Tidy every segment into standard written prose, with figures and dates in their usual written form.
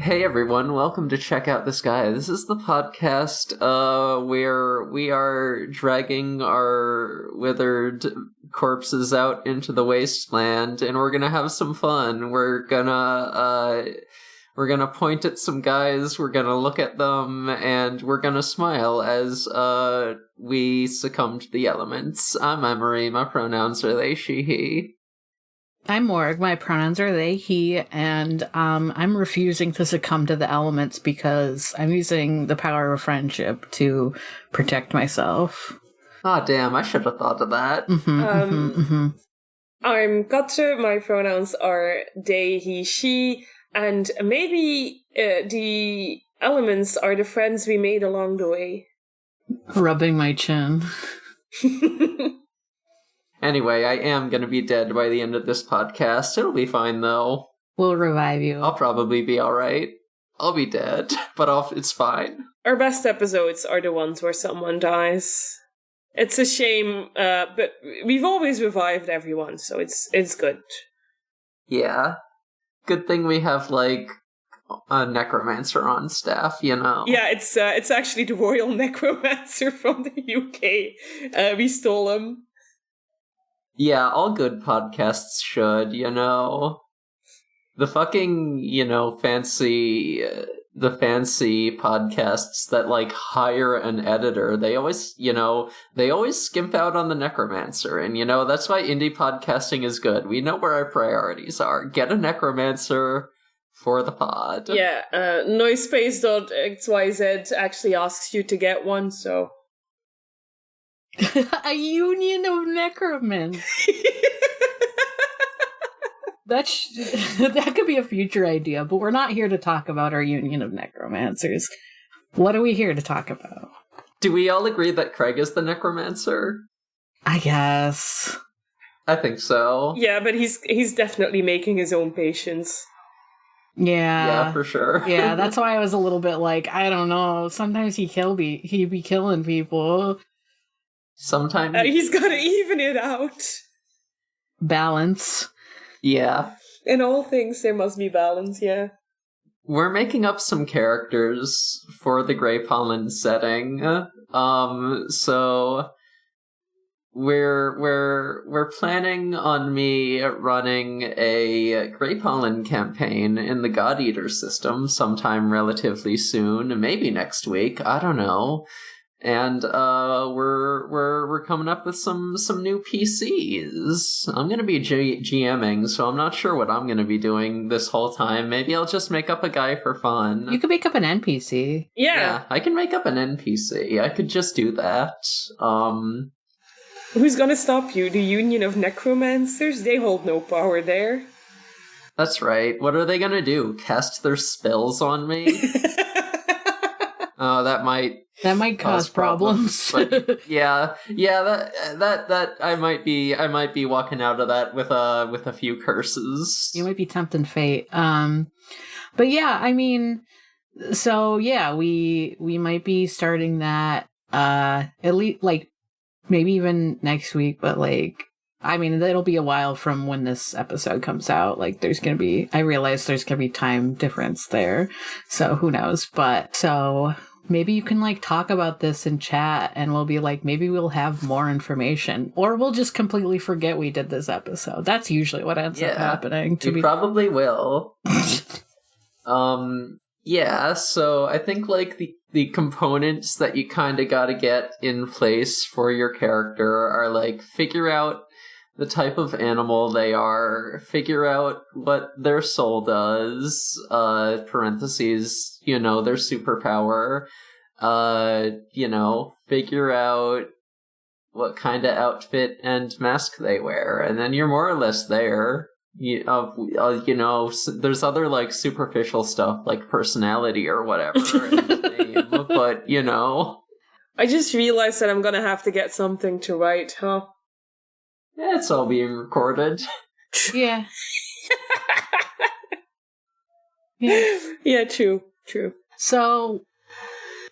Hey everyone, welcome to Check Out the Sky. This is the podcast where we are dragging our withered corpses out into the wasteland, and we're gonna have some fun. We're gonna point at some guys, we're gonna look at them, and we're gonna smile as we succumb to the elements. I'm Emory, my pronouns are they, she, he. I'm Morg, my pronouns are they, he, and I'm refusing to succumb to the elements because I'm using the power of friendship to protect myself. Aw, damn, I should have thought of that. I'm Quatre, my pronouns are they, he, she, and maybe the elements are the friends we made along the way. Rubbing my chin. Anyway, I am gonna be dead by the end of this podcast. It'll be fine, though. We'll revive you. I'll probably be alright. I'll be dead, but it's fine. Our best episodes are the ones where someone dies. It's a shame, but we've always revived everyone, so it's good. Yeah. Good thing we have, like, a necromancer on staff, you know? Yeah, it's actually the Royal Necromancer from the UK. We stole him. Yeah, all good podcasts should, you know. The fucking, fancy podcasts that, like, hire an editor, they always skimp out on the necromancer, and, that's why indie podcasting is good. We know where our priorities are. Get a necromancer for the pod. Yeah, Noisepace.xyz actually asks you to get one, so... A union of necromancy. That could be a future idea, but we're not here to talk about our union of necromancers. What are we here to talk about? Do we all agree that Craig is the necromancer? I guess. I think so. Yeah, but he's definitely making his own patients. Yeah, for sure. Yeah, that's why I was a little bit like, I don't know. Sometimes he'd be killing people. Sometimes he's got to even it out. Balance. Yeah. In all things, there must be balance. Yeah. We're making up some characters for the Grey Pollen setting. So we're planning on me running a Grey Pollen campaign in the God Eater system sometime relatively soon, maybe next week. I don't know. And we're coming up with some new PCs. I'm gonna be GMing, so I'm not sure what I'm gonna be doing this whole time. Maybe I'll just make up a guy for fun. You could make up an NPC. Yeah, I can make up an NPC. I could just do that. Who's gonna stop you? The Union of Necromancers? They hold no power there. That's right. What are they gonna do? Cast their spells on me? That might cause problems. But yeah, that I might be walking out of that with a few curses. You might be tempting fate. But yeah, I mean, so yeah, we might be starting that at least, like, maybe even next week, but like, I mean, it'll be a while from when this episode comes out. Like, I realize there's gonna be time difference there, so who knows. But so maybe you can, like, talk about this in chat, and we'll be like, maybe we'll have more information, or we'll just completely forget we did this episode. That's usually what ends up happening. Probably will. Yeah, so I think, like, the components that you kind of gotta get in place for your character are, like, figure out the type of animal they are, figure out what their soul does, parentheses, their superpower, figure out what kind of outfit and mask they wear, and then you're more or less there. There's other, like, superficial stuff, like personality or whatever in the name, but, I just realized that I'm gonna have to get something to write, huh? Yeah, it's all being recorded. Yeah. Yeah, true. So,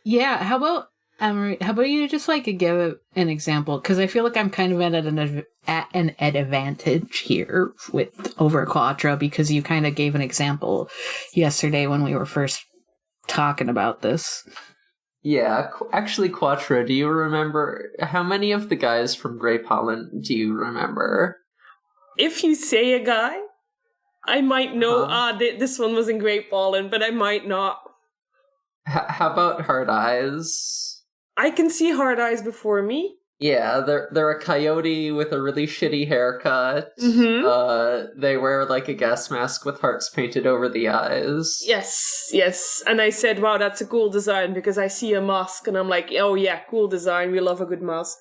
yeah, how about Emory, how about you just like give an example? Because I feel like I'm kind of at an advantage here with over Quattro because you kind of gave an example yesterday when we were first talking about this. Yeah, actually, Quattro, do you remember how many of the guys from Grey Pollen do you remember? If you say a guy, I might know, this one was in Grey Pollen, but I might not. How about Hard Eyes? I can see Hard Eyes before me. Yeah, they're a coyote with a really shitty haircut. Mm-hmm. They wear like a gas mask with hearts painted over the eyes. Yes. And I said, wow, that's a cool design because I see a mask and I'm like, oh yeah, cool design. We love a good mask.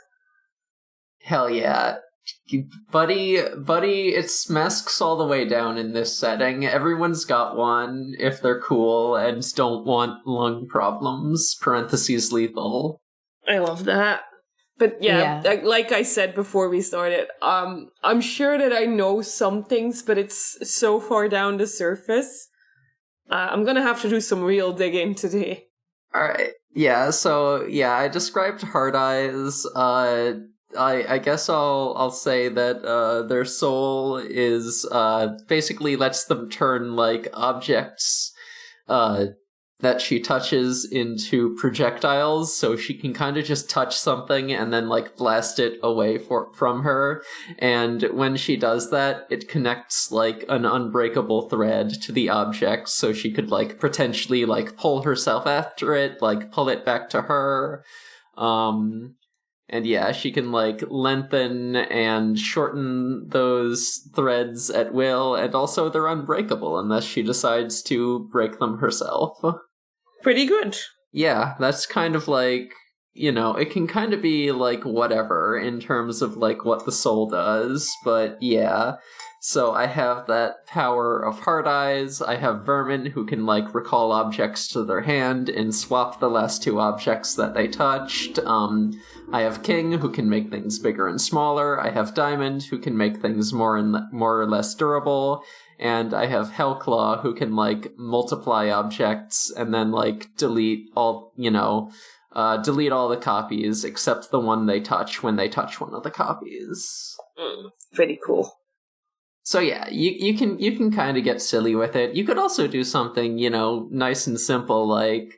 Hell yeah. Buddy, it's masks all the way down in this setting. Everyone's got one if they're cool and don't want lung problems, parentheses lethal. I love that. But yeah, like I said before we started, I'm sure that I know some things, but it's so far down the surface. I'm gonna have to do some real digging today. Alright, yeah, so, yeah, I described Hard Eyes. I guess I'll say that their soul is basically lets them turn like objects that she touches into projectiles, so she can kind of just touch something and then like blast it away from her. And when she does that, it connects like an unbreakable thread to the object, so she could like potentially like pull herself after it, like pull it back to her. And yeah, she can, like, lengthen and shorten those threads at will, and also they're unbreakable unless she decides to break them herself. Pretty good. Yeah, that's kind of like, you know, it can kind of be, like, whatever in terms of, like, what the soul does, but yeah. So I have that power of Hard Eyes, I have Vermin who can, like, recall objects to their hand and swap the last two objects that they touched, I have King, who can make things bigger and smaller. I have Diamond, who can make things more or less durable. And I have Hellclaw, who can, like, multiply objects and then, like, delete all the copies except the one they touch when they touch one of the copies. Pretty cool. So yeah, you can kind of get silly with it. You could also do something, you know, nice and simple like,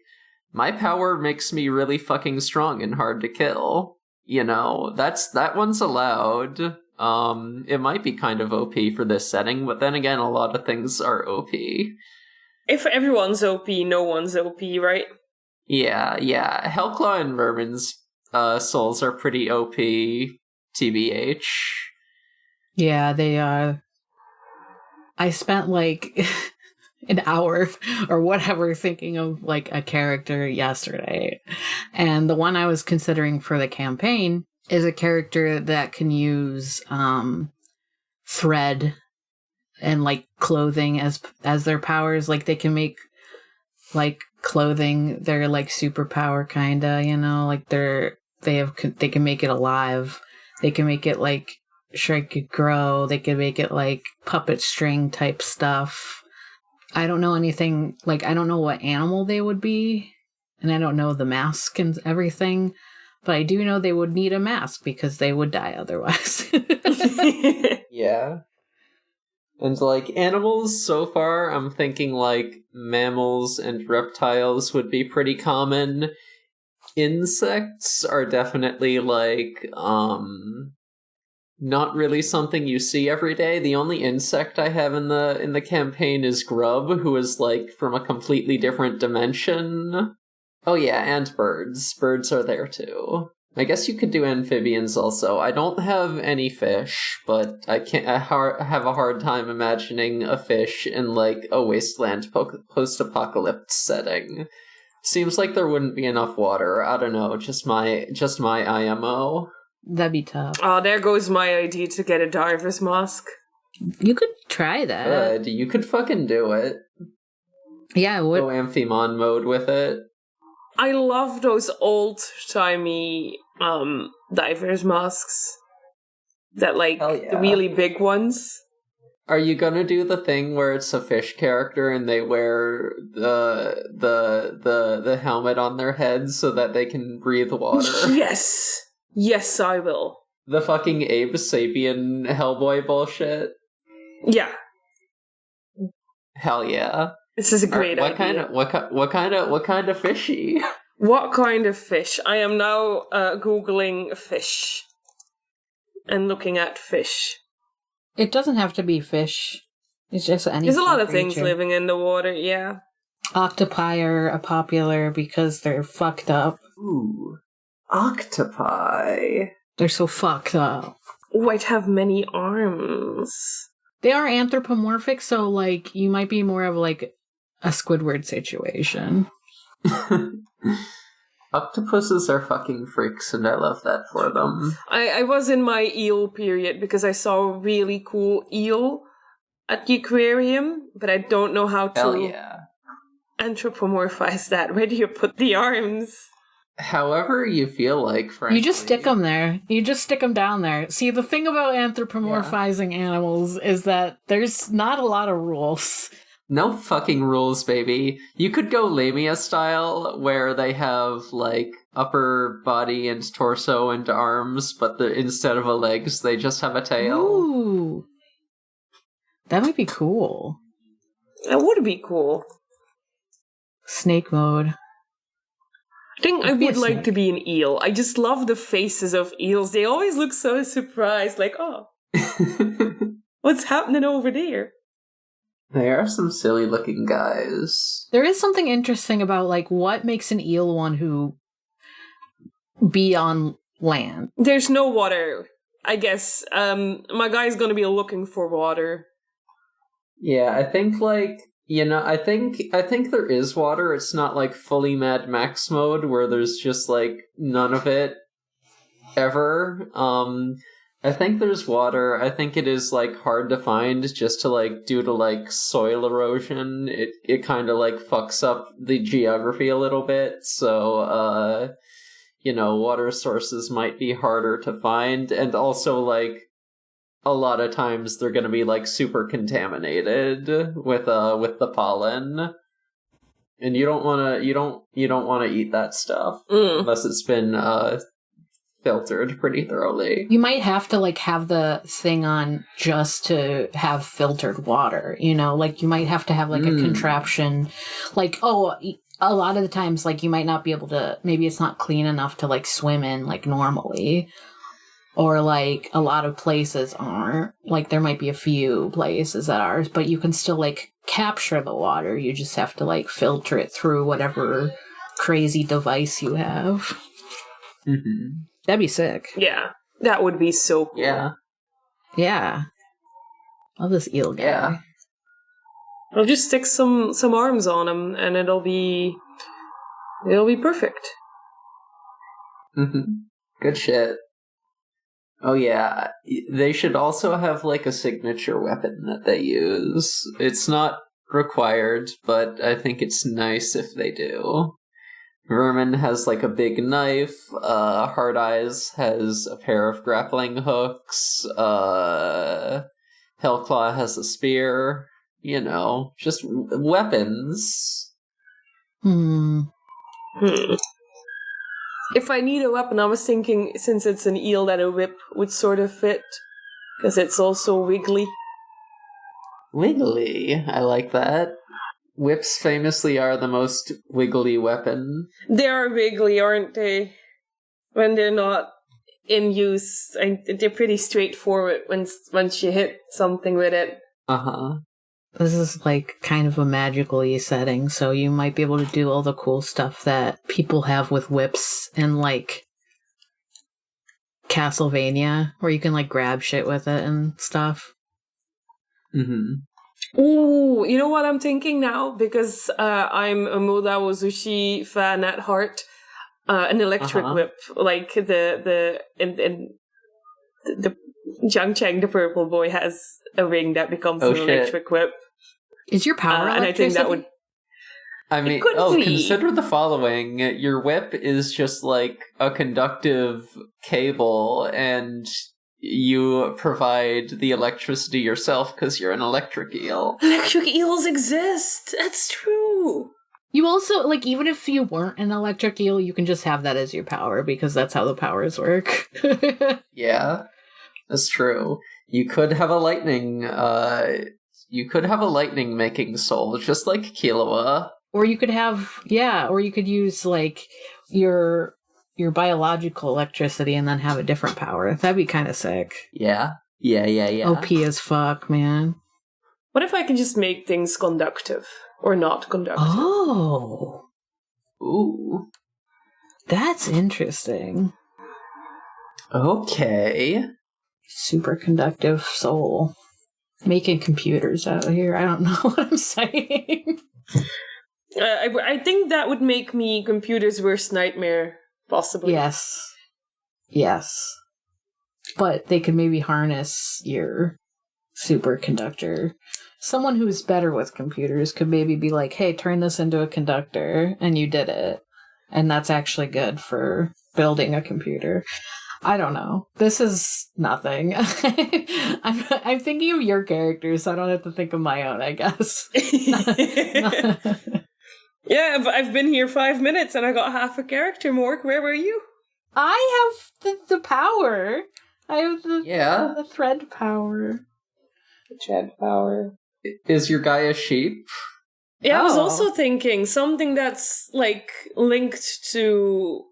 my power makes me really fucking strong and hard to kill. You know, that one's allowed. It might be kind of OP for this setting, but then again, a lot of things are OP. If everyone's OP, no one's OP, right? Yeah. Hellclaw and Vermin's souls are pretty OP, TBH. Yeah, they are. I spent like an hour or whatever thinking of like a character yesterday. And the one I was considering for the campaign is a character that can use thread and like clothing as their powers. Like they can make like clothing their like superpower kinda, you know, like they can make it alive. They can make it like shrink it grow. They can make it like puppet string type stuff. I don't know anything, like, I don't know what animal they would be, and I don't know the mask and everything, but I do know they would need a mask because they would die otherwise. Yeah. And, like, animals, so far, I'm thinking, like, mammals and reptiles would be pretty common. Insects are definitely, like, not really something you see every day. The only insect I have in the campaign is Grub, who is like from a completely different dimension. Oh yeah, and birds. Birds are there too. I guess you could do amphibians also. I don't have any fish, but I have a hard time imagining a fish in like a wasteland post-apocalypse setting. Seems like there wouldn't be enough water. I don't know, just my IMO. That'd be tough. Oh, there goes my idea to get a diver's mask. You could try that. Good. You could fucking do it. Yeah, I would. Go Amphimon mode with it. I love those old-timey diver's masks. That, like, the really big ones. Are you gonna do the thing where it's a fish character and they wear the helmet on their head so that they can breathe water? Yes! Yes, I will. The fucking Abe Sapien Hellboy bullshit? Yeah. Hell yeah. This is a great idea. What kind of fishy? What kind of fish? I am now Googling fish. And looking at fish. It doesn't have to be fish. It's just any. There's a lot of creature. things living in the water, yeah. Octopi are popular because they're fucked up. Ooh. Octopi. They're so fucked up. Might have many arms. They are anthropomorphic, so, like, you might be more of, like, a Squidward situation. Octopuses are fucking freaks, and I love that for them. I was in my eel period because I saw a really cool eel at the aquarium, but I don't know how to anthropomorphize that. Where do you put the arms? However you feel like, frankly. You just stick them there. You just stick them down there. See, the thing about anthropomorphizing animals is that there's not a lot of rules. No fucking rules, baby. You could go Lamia style, where they have, like, upper body and torso and arms, but instead of a legs, they just have a tail. Ooh. That might be cool. That would be cool. Snake mode. I think I would like to be an eel. I just love the faces of eels. They always look so surprised, like, oh, what's happening over there? They are some silly looking guys. There is something interesting about, like, what makes an eel want to be on land. There's no water, I guess. My guy's gonna be looking for water. Yeah, I think, like, I think there is water. It's not, like, fully Mad Max mode, where there's just, like, none of it ever. I think there's water. I think it is, like, hard to find just to, like, due to, like, soil erosion. It kind of, like, fucks up the geography a little bit. So, water sources might be harder to find. And also, like, a lot of times they're going to be, like, super contaminated with the pollen. And you don't want to eat that stuff unless it's been, filtered pretty thoroughly. You might have to, like, have the thing on just to have filtered water, like you might have to have, like, a contraption, like, a lot of the times, like, you might not be able to, maybe it's not clean enough to, like, swim in, like, normally, or, like, a lot of places aren't, like, there might be a few places that are, but you can still, like, capture the water, you just have to, like, filter it through whatever crazy device you have. Mm-hmm. That'd be sick. Yeah, that would be so cool. Yeah. Yeah. Love this eel guy. Yeah. I'll just stick some arms on him, and it'll be perfect. Mm-hmm. Good shit. Oh yeah, they should also have, like, a signature weapon that they use. It's not required, but I think it's nice if they do. Vermin has, like, a big knife. Hard Eyes has a pair of grappling hooks. Hellclaw has a spear. Just weapons. If I need a weapon, I was thinking, since it's an eel, that a whip would sort of fit. Because it's also wiggly. Wiggly? I like that. Whips famously are the most wiggly weapon. They are wiggly, aren't they? When they're not in use. They're pretty straightforward once you hit something with it. Uh-huh. This is, like, kind of a magical-y setting, so you might be able to do all the cool stuff that people have with whips and, like, Castlevania, where you can, like, grab shit with it and stuff. Mm-hmm. Ooh, you know what I'm thinking now? Because I'm a Moda Ozushi fan at heart. An electric whip, like the Jiang Cheng, the purple boy, has a ring that becomes an electric whip. Is your power and I think that would... I mean, consider the following. Your whip is just, like, a conductive cable, and you provide the electricity yourself because you're an electric eel. Electric eels exist! That's true! You also, like, even if you weren't an electric eel, you can just have that as your power, because that's how the powers work. Yeah, that's true. You could have a lightning, making soul, just like Killua. Or you could have, or you could use, like, your biological electricity and then have a different power. That'd be kind of sick. Yeah. OP as fuck, man. What if I can just make things conductive? Or not conductive? Oh. Ooh. That's interesting. Okay. Superconductive soul. Making computers out here. I don't know what I'm saying. I think that would make me computer's worst nightmare, possibly. Yes. But they could maybe harness your superconductor. Someone who's better with computers could maybe be like, hey, turn this into a conductor, and you did it. And that's actually good for building a computer. I don't know. This is nothing. I'm thinking of your characters, so I don't have to think of my own, I guess. Yeah, I've been here 5 minutes and I got half a character, Morg. Where were you? I have the power. I have the thread power. The thread power. Is your guy a sheep? Yeah, I was also thinking something that's, like, linked to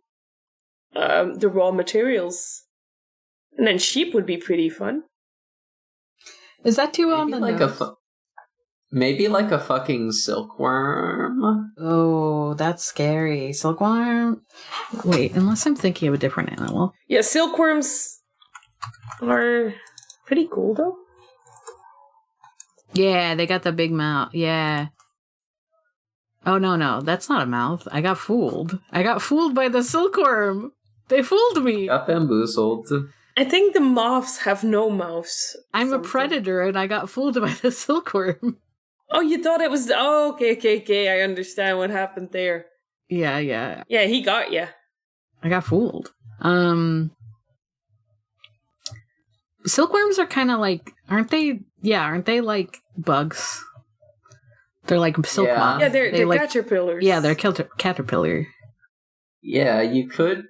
the raw materials. And then sheep would be pretty fun. Is that too on the nose? Maybe like a fucking silkworm? Oh, that's scary. Silkworm? Wait, unless I'm thinking of a different animal. Yeah, silkworms are pretty cool, though. Yeah, they got the big mouth. Yeah. Oh, no, that's not a mouth. I got fooled. I got fooled by the silkworm. They fooled me. Got bamboozled. I think the moths have no mouths. I'm a predator and I got fooled by the silkworm. Oh, you thought it was... Oh, okay. I understand what happened there. Yeah. Yeah, he got you. I got fooled. Silkworms are kind of like... Aren't they like bugs? They're like silk moths. Yeah, they're like, caterpillars. Yeah, they're caterpillar. Yeah, you could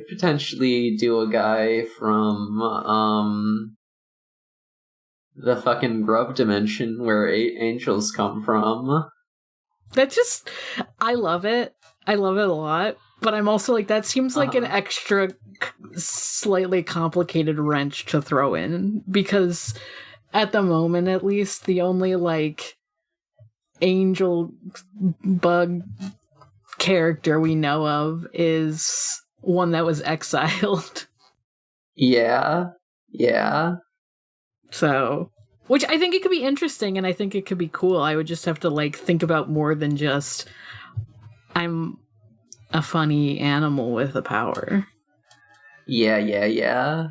potentially do a guy from, the fucking grub dimension where angels come from. I love it. I love it a lot. But I'm also like, that seems like an extra slightly complicated wrench to throw in. Because at the moment, at least, the only, like, angel bug character we know of is one that was exiled. Yeah. So, which I think it could be interesting and I think it could be cool. I would just have to, like, think about more than just, I'm a funny animal with a power. Yeah.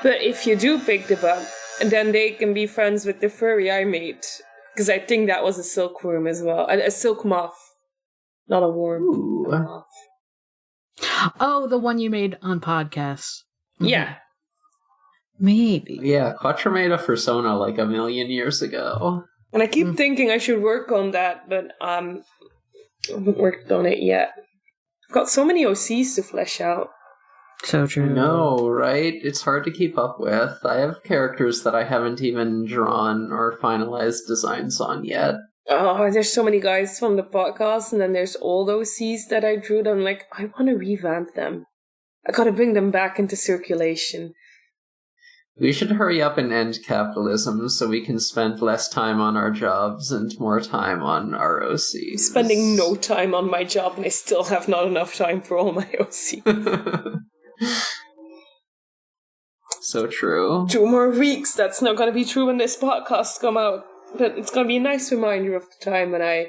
But if you do pick the bug, then they can be friends with the furry I made. Because I think that was a silkworm as well. A silk moth. Not a worm. Ooh. A moth. Oh, the one you made on podcast. Mm-hmm. Yeah. Maybe. Yeah, Quatre made a persona like 1 million years ago. And I keep thinking I should work on that, but I haven't worked on it yet. I've got so many OCs to flesh out. So true. No, right? It's hard to keep up with. I have characters that I haven't even drawn or finalized designs on yet. Oh, there's so many guys from the podcast, and then there's all those Cs that I drew. I'm like, I want to revamp them. I gotta bring them back into circulation. We should hurry up and end capitalism so we can spend less time on our jobs and more time on our OCs. I'm spending no time on my job, and I still have not enough time for all my OCs. So true. 2 more weeks. That's not going to be true when this podcast come out. But it's going to be a nice reminder of the time when I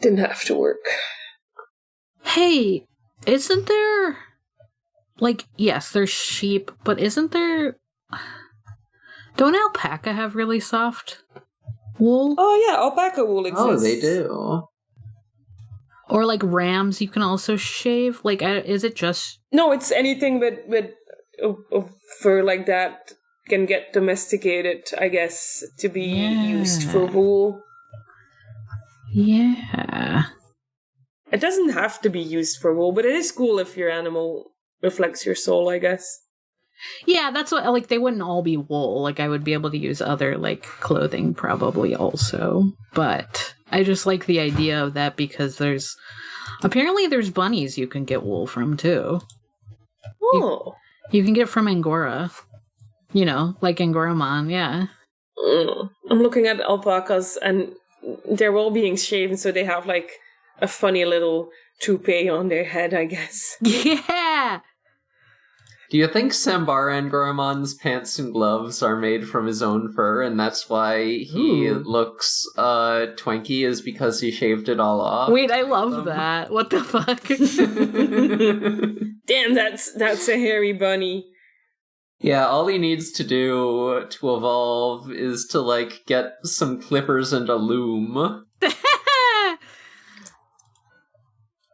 didn't have to work. Hey, isn't there... Like, yes, there's sheep, but isn't there... Don't alpaca have really soft wool? Oh yeah, alpaca wool exists. Oh, they do. Or like rams you can also shave? Like, is it just... No, it's anything with of fur like that can get domesticated, I guess, to be used for wool. Yeah. It doesn't have to be used for wool, but it is cool if your animal reflects your soul, I guess. Yeah, that's what, like, they wouldn't all be wool. Like, I would be able to use other, like, clothing probably also. But I just like the idea of that because apparently there's bunnies you can get wool from, too. Oh. You can get from Angora. You know, like Angoramon, yeah. I'm looking at alpacas, and they're all being shaven, so they have, like, a funny little toupee on their head, I guess. Yeah! Do you think Sambara Angoromon's pants and gloves are made from his own fur, and that's why he looks twanky, is because he shaved it all off? Wait, I love that. What the fuck? Damn, that's a hairy bunny. Yeah, all he needs to do to evolve is to, like, get some clippers and a loom.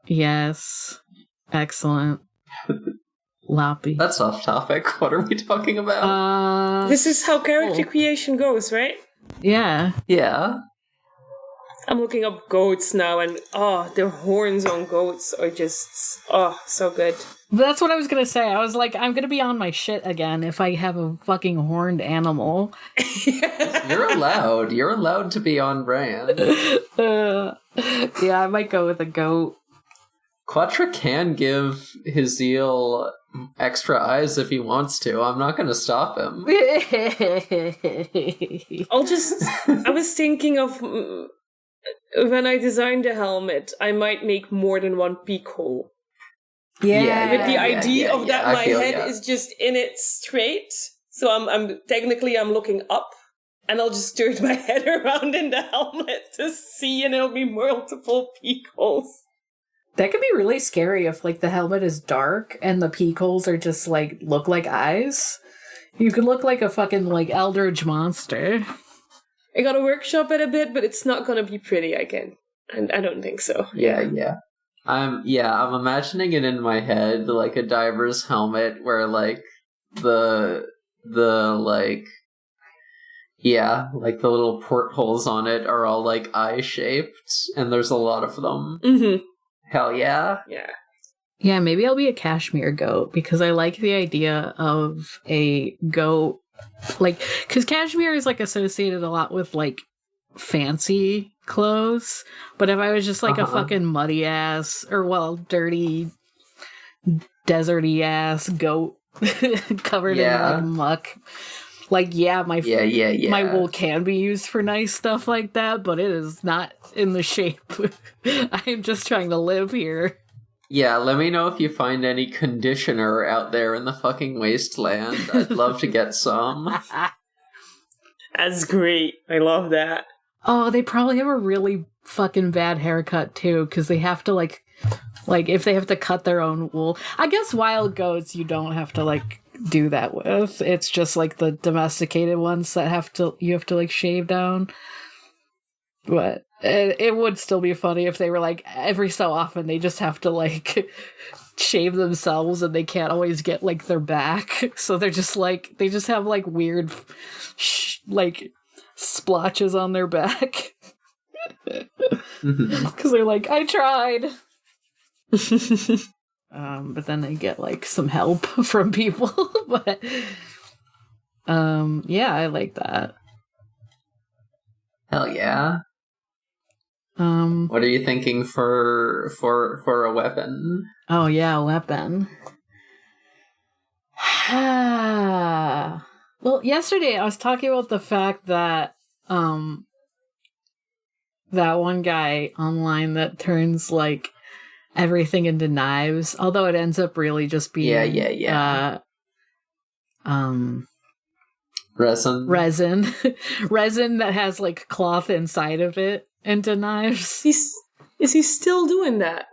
Yes. Excellent. Loppy. That's off topic. What are we talking about? This is how character creation goes, right? Yeah. Yeah. I'm looking up goats now, and the horns on goats are just so good. That's what I was gonna say. I was like, I'm gonna be on my shit again if I have a fucking horned animal. You're allowed. You're allowed to be on brand. Yeah, I might go with a goat. Quatre can give his eel extra eyes if he wants to. I'm not going to stop him. I was thinking of when I designed the helmet, I might make more than one peak hole. Yeah. With the idea of that my head is just in it straight. So I'm technically looking up, and I'll just turn my head around in the helmet to see, and it'll be multiple peak holes. That could be really scary if, like, the helmet is dark and the peak holes are just, like, look like eyes. You could look like a fucking, like, eldritch monster. I gotta workshop it a bit, but it's not gonna be pretty again. And I don't think so. Yeah. I'm imagining it in my head, like a diver's helmet where, like, the like the little portholes on it are all, like, eye-shaped, and there's a lot of them. Mm-hmm. Hell yeah. Yeah. Yeah, maybe I'll be a cashmere goat, because I like the idea of a goat, like, because cashmere is, like, associated a lot with, like, fancy clothes, but if I was just, like, a fucking muddy-ass, or, well, dirty, deserty-ass goat covered in, like, muck, like, my wool can be used for nice stuff like that, but it is not in the shape. I am just trying to live here. Yeah, let me know if you find any conditioner out there in the fucking wasteland. I'd love to get some. That's great. I love that. Oh, they probably have a really fucking bad haircut, too, because they have to, like, if they have to cut their own wool. I guess wild goats you don't have to, like, do that with. It's just, like, the domesticated ones that you have to, like, shave down. But it would still be funny if they were, like, every so often they just have to, like, shave themselves and they can't always get, like, their back. So they're just, like, they just have, like, weird, like, splotches on their back. Because they're like, I tried. But then they get, like, some help from people. But yeah, I like that. Hell yeah. What are you thinking for a weapon? Oh yeah, a weapon. Well, yesterday I was talking about the fact that that one guy online that turns, like, everything into knives, although it ends up really just being resin that has, like, cloth inside of it into knives. Is he still doing that?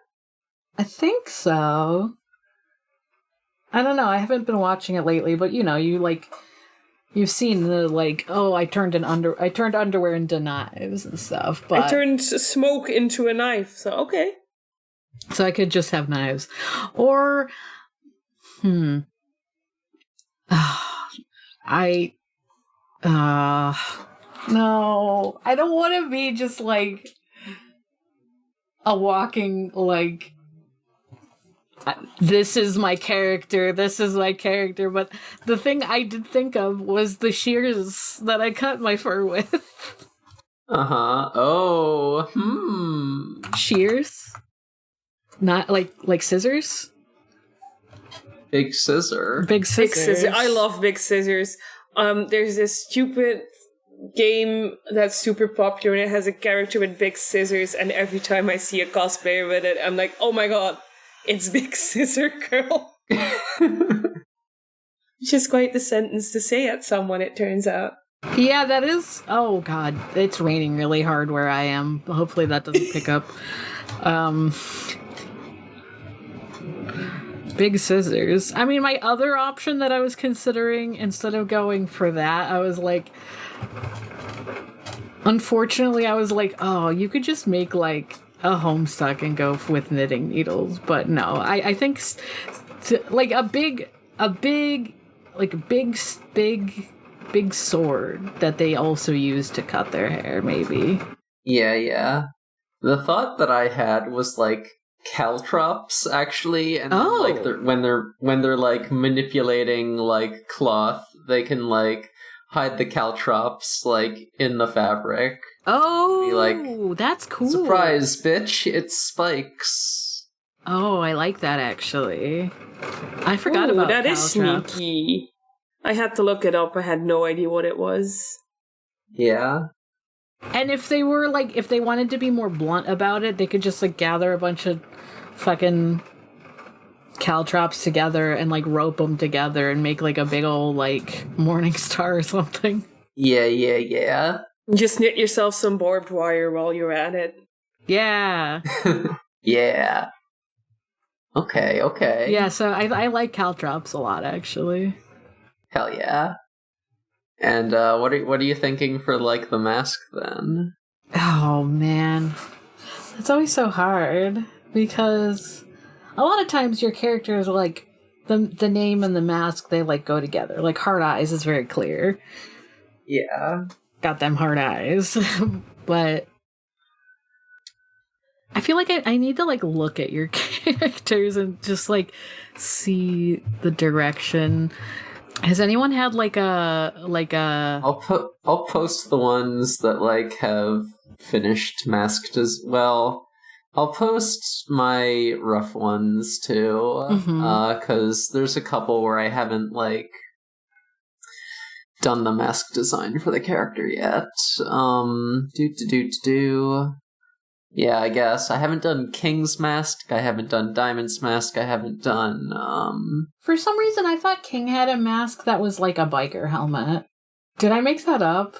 I think so. I don't know, I haven't been watching it lately, but you know, you've seen the, like, oh, I turned underwear into knives and stuff, but I turned smoke into a knife, so okay. So I could just have knives. Or No, I don't want to be just like a walking, like, this is my character, but the thing I did think of was the shears that I cut my fur with. Shears? Not like scissors? Big scissor. Big scissors. I love big scissors. There's this stupid game that's super popular and it has a character with big scissors, and every time I see a cosplayer with it, I'm like, oh my god, it's Big Scissor Girl. Which is quite the sentence to say at someone, it turns out. Yeah, that is. Oh god, it's raining really hard where I am. Hopefully that doesn't pick up. Big scissors. I mean, my other option that I was considering, instead of going for that, I was like, unfortunately, I was like, oh, you could just make like a Homestuck and go with knitting needles. But no, I think like a big sword that they also use to cut their hair, maybe. Yeah. The thought that I had was like caltrops, actually, and like when they're like manipulating like cloth, they can like hide the caltrops like in the fabric. Oh, be like, that's cool! Surprise, bitch! It's spikes. Oh, I like that actually. I forgot about that. Caltrops. Is sneaky. I had to look it up. I had no idea what it was. Yeah. And if they wanted to be more blunt about it, they could just like gather a bunch of fucking caltrops together and like rope them together and make like a big old like morning star or something. Yeah. Just knit yourself some barbed wire while you're at it. Yeah. Yeah. Okay. Yeah, so I like caltrops a lot, actually. Hell yeah. And what are you thinking for like the mask then? Oh man, it's always so hard because a lot of times your characters are like the name and the mask, they like go together. Like Hard Eyes is very clear. Yeah, got them hard eyes, but I feel like I need to like look at your characters and just like see the direction. Has anyone had like a? I'll post the ones that like have finished masked as well. I'll post my rough ones too, because there's a couple where I haven't like done the mask design for the character yet. Yeah, I guess. I haven't done King's Mask, I haven't done Diamond's Mask, I haven't done, For some reason, I thought King had a mask that was like a biker helmet. Did I make that up?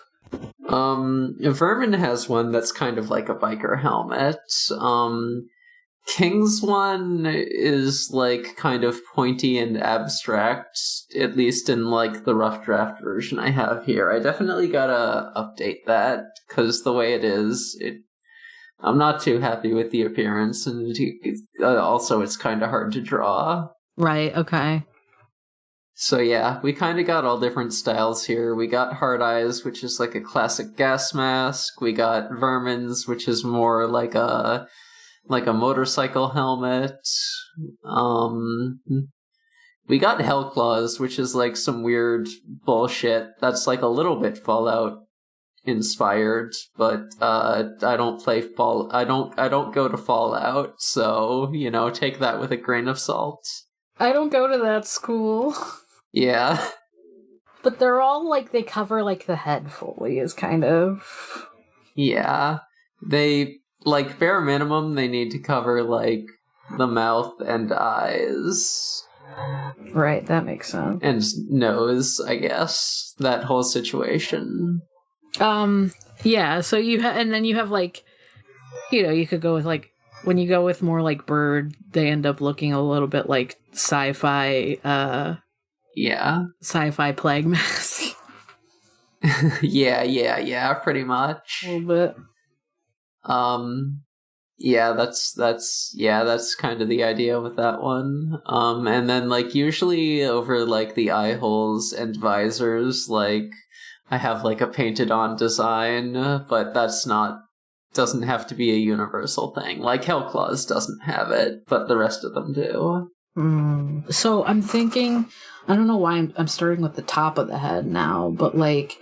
Vermin has one that's kind of like a biker helmet. King's one is, like, kind of pointy and abstract, at least in, like, the rough draft version I have here. I definitely gotta update that, because the way it is, I'm not too happy with the appearance, and also it's kind of hard to draw. Right, okay. So yeah, we kind of got all different styles here. We got Hard Eyes, which is like a classic gas mask. We got Vermin's, which is more like a motorcycle helmet. We got Hellclaws, which is like some weird bullshit that's like a little bit Fallout inspired, but I don't go to Fallout, so take that with a grain of salt. I don't go to that school. Yeah. But they're all like, they cover like the head fully, is kind of. Yeah. They, like, bare minimum, they need to cover like the mouth and eyes. Right, that makes sense. And nose, I guess. That whole situation. Yeah, so and then you have like, you could go with like, when you go with more like bird, they end up looking a little bit like sci-fi, sci-fi plague mask. yeah, pretty much. A little bit. that's kind of the idea with that one. And then like usually over like the eye holes and visors, like I have like a painted on design, but doesn't have to be a universal thing. Like Hellclaws doesn't have it, but the rest of them do. So I'm thinking, I don't know why I'm starting with the top of the head now, but like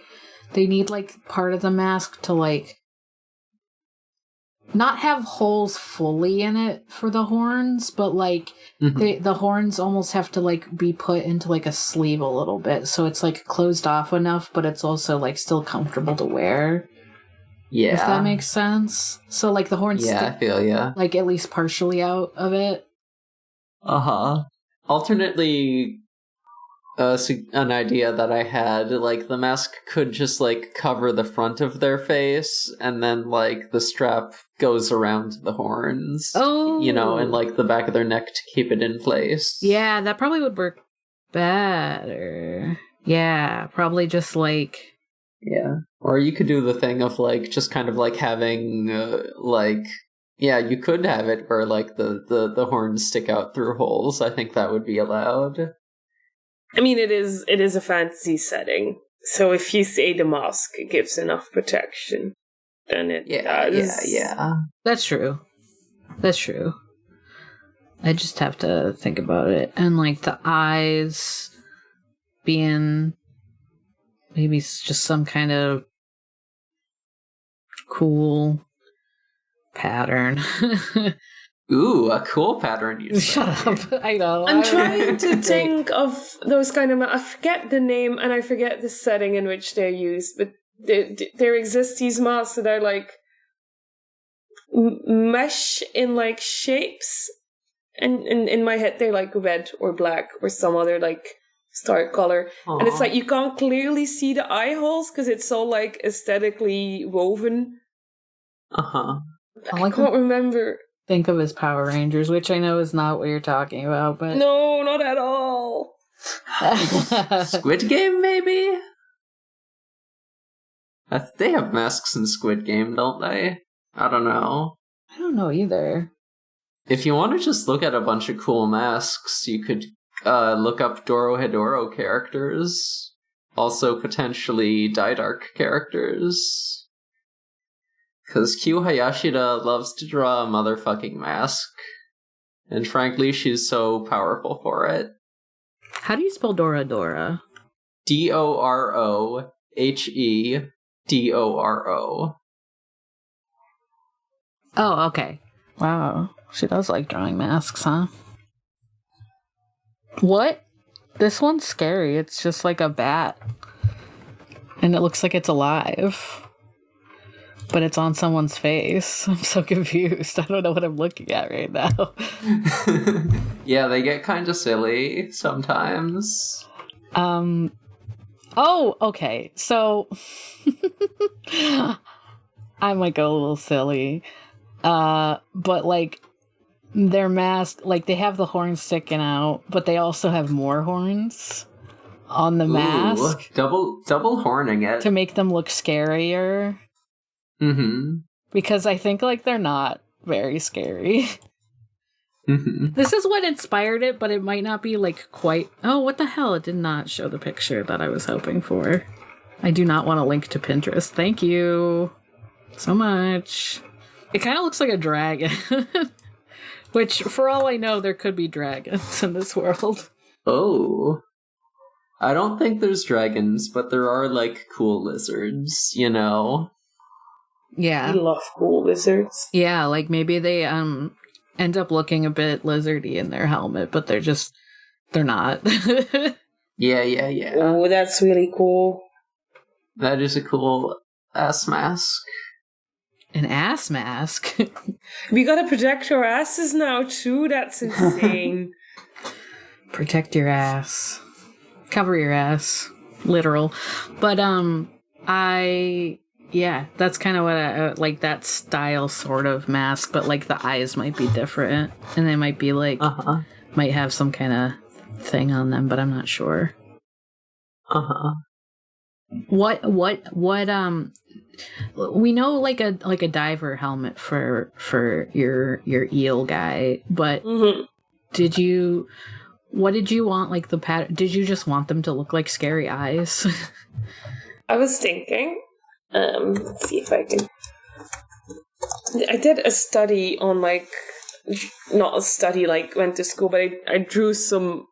they need like part of the mask to like not have holes fully in it for the horns, but like the horns almost have to like be put into like a sleeve a little bit, so it's like closed off enough, but it's also like still comfortable to wear. Yeah, if that makes sense. So like the horns, I feel ya. Like at least partially out of it. Alternately, an idea that I had, like the mask could just like cover the front of their face, and then like the strap goes around the horns. Oh, and like the back of their neck to keep it in place. Yeah, that probably would work better. Yeah, probably just like. Yeah, or you could do the thing of like just kind of like having you could have it where like the horns stick out through holes. I think that would be allowed. I mean, it is a fantasy setting, so if you say the mask gives enough protection, then it does. Yeah. That's true. I just have to think about it, and like the eyes being. Maybe it's just some kind of cool pattern. Ooh, a cool pattern. Shut up. I know. I'm trying to think of those kind of... I forget the name and I forget the setting in which they're used, but there exist these masks that are like mesh in like shapes. And in my head, they're like red or black or some other like... stark color. Aww. And it's like you can't clearly see the eye holes because it's so like aesthetically woven. I can't remember. Think of as Power Rangers, which I know is not what you're talking about, but no, not at all. Squid Game, maybe? They have masks in Squid Game, don't they? I don't know. I don't know either. If you want to just look at a bunch of cool masks, you could look up Dorohedoro characters. Also potentially Didark characters. Because Kyu Hayashida loves to draw a motherfucking mask. And frankly, she's so powerful for it. How do you spell Dorohedoro? Dorohedoro. Oh, okay. Wow. She does like drawing masks, huh? What? This one's scary. It's just like a bat. And it looks like it's alive. But it's on someone's face. I'm so confused. I don't know what I'm looking at right now. Yeah, they get kind of silly sometimes. Oh, okay. So I might go a little silly. But like their mask, like they have the horns sticking out, but they also have more horns on the mask. Double horning it. To make them look scarier. Mm-hmm. Because I think like they're not very scary. Mm-hmm. This is what inspired it, but it might not be like quite... Oh, what the hell? It did not show the picture that I was hoping for. I do not want to link to Pinterest. Thank you so much. It kind of looks like a dragon. Which, for all I know, there could be dragons in this world. Oh. I don't think there's dragons, but there are, like, cool lizards, you know? Yeah. I love cool lizards. Yeah, like maybe they end up looking a bit lizardy in their helmet, but they're not. Yeah. Oh, that's really cool. That is a cool ass mask. An ass mask? We gotta protect our asses now, too. That's insane. Protect your ass. Cover your ass. Literal. But, yeah, that's kind of what I like, that style sort of mask, but like the eyes might be different, and they might be like, might have some kind of thing on them, but I'm not sure. What we know like a diver helmet for your eel guy, but what did you want, like the pattern? Did you just want them to look like scary eyes? I was thinking, let's see if I can. I did a study on not a study like went to school, but I drew some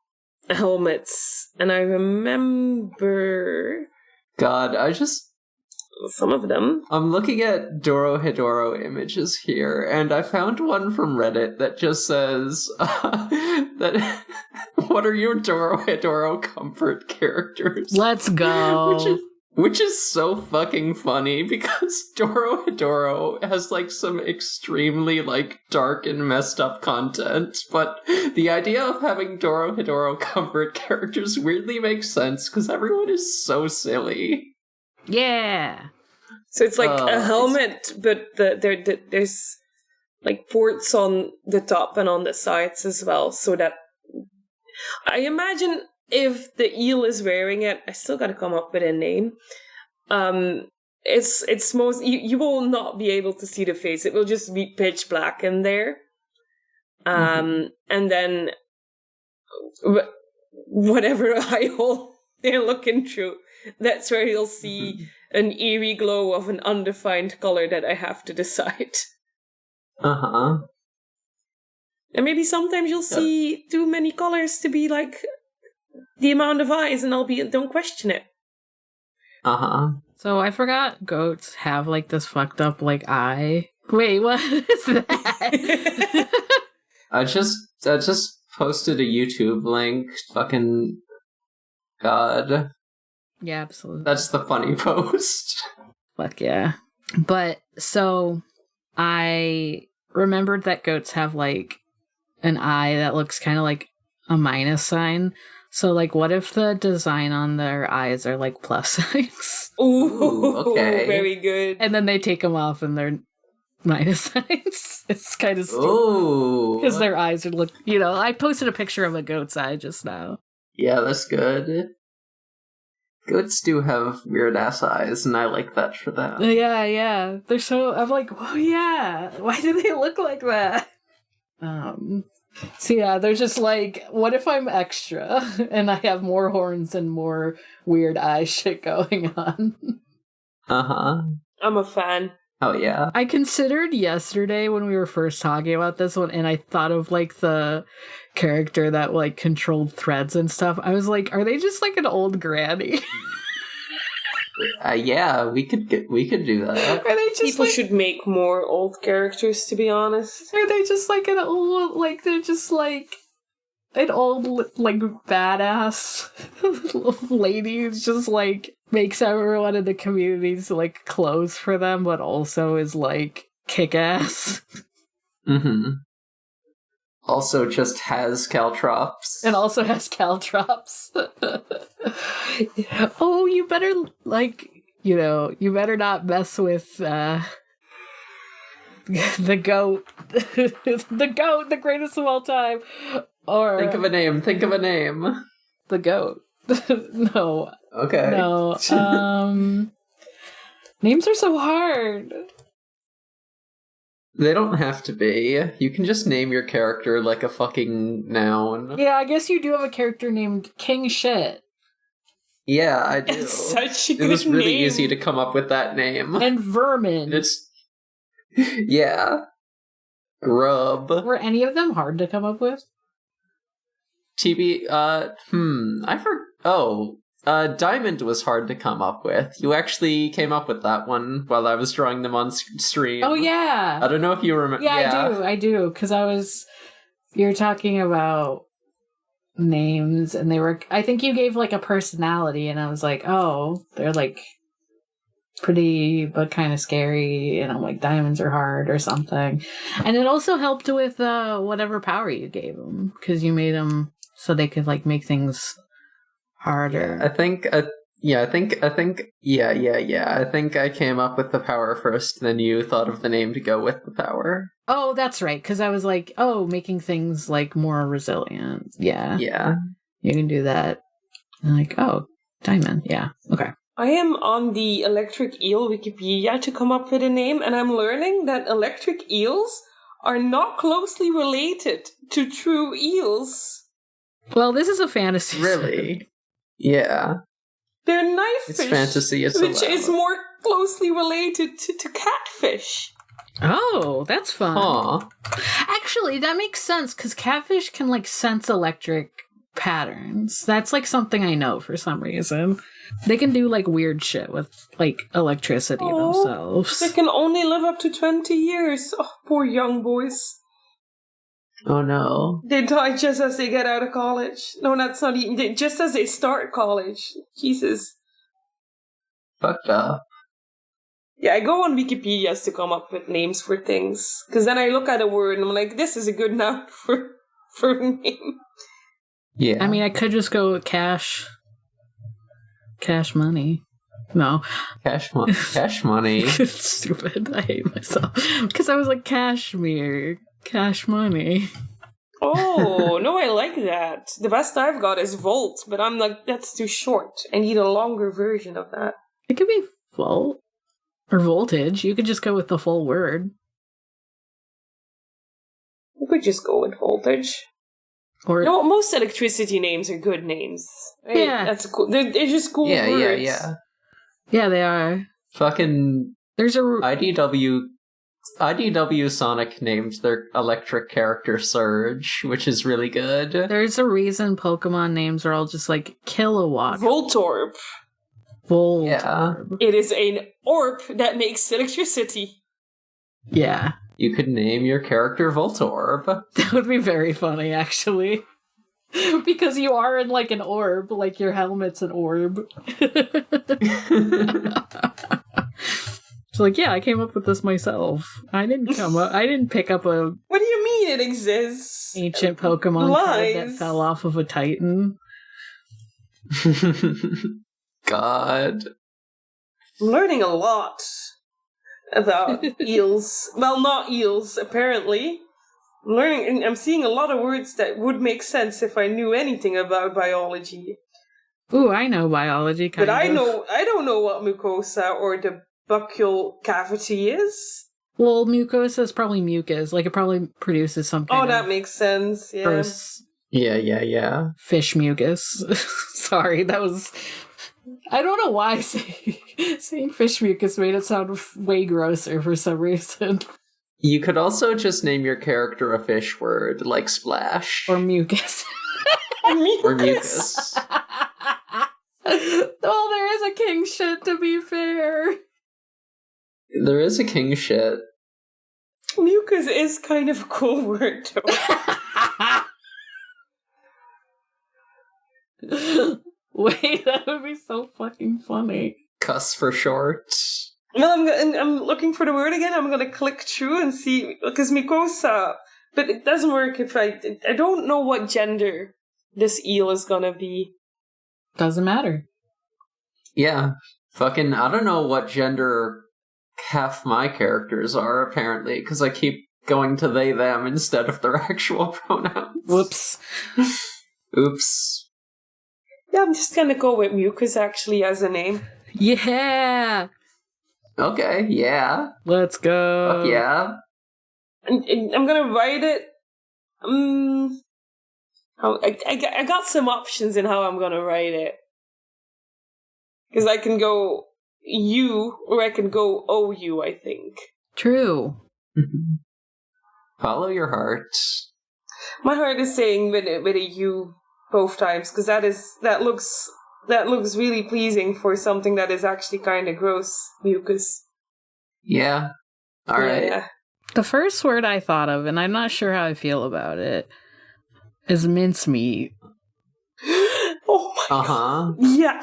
helmets, and I remember. God, some of them. I'm looking at Dorohedoro images here, and I found one from Reddit that just says that what are your Dorohedoro comfort characters? Let's go. Which is so fucking funny because Dorohedoro has like some extremely like dark and messed up content, but the idea of having Dorohedoro comfort characters weirdly makes sense because everyone is so silly. Yeah. So it's like a helmet, but there's like ports on the top and on the sides as well, so that I imagine if the eel is wearing it, I still gotta come up with a name. It's most you will not be able to see the face; it will just be pitch black in there. And then whatever eye hole they're looking through, that's where you'll see an eerie glow of an undefined color that I have to decide. And maybe sometimes you'll see too many colors to be like the amount of eyes, and don't question it. So I forgot goats have like this fucked up like eye. Wait, what is that? I just posted a YouTube link. Fucking God. Yeah, absolutely. That's the funny post. Fuck yeah. But so I remembered that goats have like an eye that looks kind of like a minus sign. So like what if the design on their eyes are like plus signs? Ooh, okay. Very good. And then they take them off and they're minus signs. It's kind of stupid. Because their eyes are I posted a picture of a goat's eye just now. Yeah, that's good. Goats do have weird-ass eyes, and I like that for them. Yeah. They're so... I'm like, oh, yeah. Why do they look like that? So, yeah, they're just like, what if I'm extra, and I have more horns and more weird eye shit going on? I'm a fan. Oh, yeah. I considered yesterday when we were first talking about this one, and I thought of, like, the character that, like, controlled threads and stuff. I was like, are they just, like, an old granny? Yeah, we could do that. Are they just People should make more old characters, to be honest. Are they just, like, an old, like, they're just, like, an old, like, badass lady who's just, like, makes everyone in the community like clothes for them, but also is like kick-ass. Also just has caltrops. And also has caltrops. Oh, you better you better not mess with the goat. The goat, the greatest of all time. Or Think of a name. The goat. No. Okay. No. Names are so hard. They don't have to be. You can just name your character like a fucking noun. Yeah, I guess you do have a character named King Shit. Yeah, I do. It's such a good name. It was really easy to come up with that name. And Vermin. Yeah. Grub. Were any of them hard to come up with? Diamond was hard to come up with. You actually came up with that one while I was drawing them on stream. Oh, yeah. I don't know if you remember. Yeah, I do, because you were talking about names, and I think you gave, like, a personality, and I was like, oh, they're, like, pretty, but kind of scary, and I'm like, diamonds are hard, or something. And it also helped with whatever power you gave them, because you made them so they could, like, make things harder. I think I came up with the power first, then you thought of the name to go with the power. Oh, that's right, because I was like, making things, like, more resilient. Yeah. Yeah. You can do that. And like, diamond. Yeah. Okay. I am on the electric eel Wikipedia to come up with a name, and I'm learning that electric eels are not closely related to true eels. Well, this is a fantasy. Really? Yeah. They're knifefish, It's fantasy, it's which allowed. is more closely related to catfish. Oh, that's fun. Huh. Actually, that makes sense, because catfish can, like, sense electric patterns. That's, like, something I know for some reason. They can do, like, weird shit with, like, electricity themselves. They can only live up to 20 years. Oh, poor young boys. Oh no. They die just as they get out of college. No, that's not even... Just as they start college. Jesus. Fucked up. Yeah, I go on Wikipedia to come up with names for things. Because then I look at a word and I'm like, this is a good noun for a name. Yeah. I mean, I could just go with cash. Cash money. No. Cash money. It's stupid. I hate myself. Because I was like, cashmere. Cash money. Oh, no, I like that. The best I've got is volt, but I'm like, that's too short. I need a longer version of that. It could be volt. Or voltage. You could just go with the full word. You could just go with voltage. Or No, most electricity names are good names. Right? Yeah. That's cool. They're just cool Yeah, words. yeah, they are. Fucking There's a IDW Sonic named their electric character Surge, which is really good. there's a reason Pokemon names are all just like kilowatt. Voltorb. Yeah. It is an orb that makes electricity. Yeah. You could name your character Voltorb. That would be very funny, actually. Because you are in, like, an orb. Like, your helmet's an orb. It's like, yeah, I came up with this myself. I didn't pick up a What do you mean it exists? ancient Pokemon card that Lies. fell off of a Titan. God. I'm learning a lot about eels. Well, not eels, apparently. I'm seeing a lot of words that would make sense if I knew anything about biology. Ooh, I know biology, kind But of. I don't know what mucosa or the buccal cavity is. Well, mucosa is probably mucus. Like, it probably produces some kind of That makes sense, yeah. gross Yeah. fish mucus. Sorry, that was... I don't know why saying fish mucus made it sound way grosser for some reason. You could also just name your character a fish word, like splash. Or mucus. Or mucus. Well, there is a king shit, to be fair. There is a king shit. Mucus is kind of a cool word, though. Wait, that would be so fucking funny. Cuss for short. Well, I'm looking for the word again. I'm going to click through and see, because mucosa, but it doesn't work if I don't know what gender this eel is going to be. Doesn't matter. Yeah. Fucking, I don't know what gender half my characters are, apparently, because I keep going to they, them instead of their actual pronouns. Whoops. Oops. Yeah, I'm just going to go with mucus, actually, as a name. Yeah! Okay, yeah. Let's go. Fuck yeah. And I'm going to write it. I got some options in how I'm going to write it. Because I can go U, or I can go OU, I think. True. Follow your heart. My heart is saying with a U both times, because that looks really pleasing for something that is actually kind of gross. Mucus. Yeah. All right. Yeah. The first word I thought of, and I'm not sure how I feel about it, is mincemeat. Oh my Uh-huh. god. Yeah.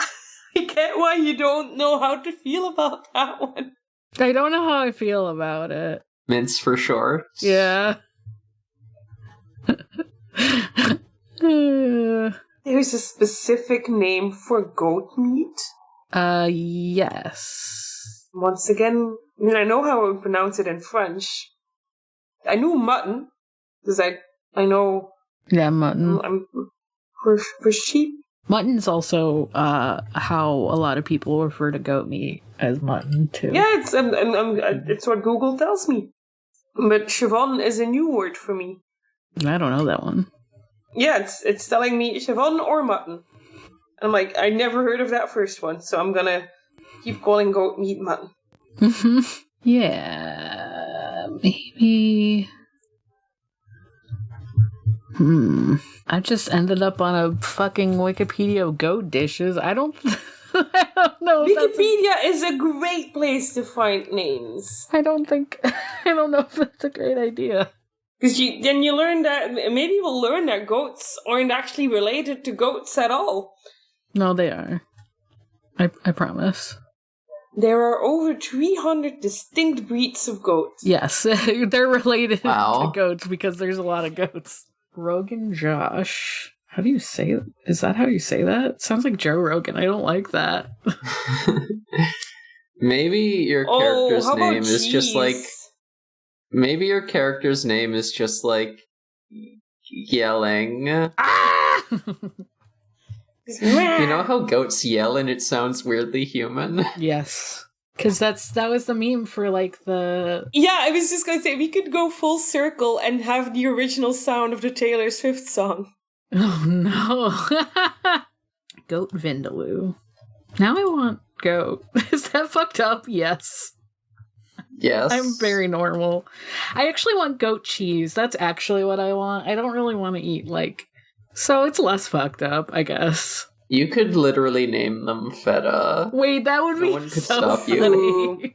I get why you don't know how to feel about that one. I don't know how I feel about it. Mince for short. Yeah. There's a specific name for goat meat? Yes. Once again, I mean, I know how I would pronounce it in French. I knew mutton, because I know... Yeah, mutton. I'm for sheep. Mutton's also how a lot of people refer to goat meat as mutton too. Yeah, it's what Google tells me. But Siobhan is a new word for me. I don't know that one. Yeah, it's telling me Siobhan or mutton. I'm like, I never heard of that first one, so I'm gonna keep calling goat meat mutton. Yeah, maybe. I just ended up on a fucking Wikipedia of goat dishes. I don't know. Wikipedia is a great place to find names. I don't know if that's a great idea. Because then you learn that, maybe we'll learn that goats aren't actually related to goats at all. No, they are. I promise. There are over 300 distinct breeds of goats. Yes, they're related to goats because there's a lot of goats. Rogan Josh. How do you say that? Is that how you say that? It sounds like Joe Rogan. I don't like that. Maybe your character's name is cheese? just like... Maybe your character's name is just like... yelling. Ah! You know how goats yell and it sounds weirdly human? Yes. Because that was the meme for, like, the... Yeah, I was just going to say, we could go full circle and have the original sound of the Taylor Swift song. Oh, no. Goat Vindaloo. Now I want goat. Is that fucked up? Yes. Yes. I'm very normal. I actually want goat cheese. That's actually what I want. I don't really want to eat, like... So it's less fucked up, I guess. You could literally name them feta. Wait, that would be no one could so stop funny. You.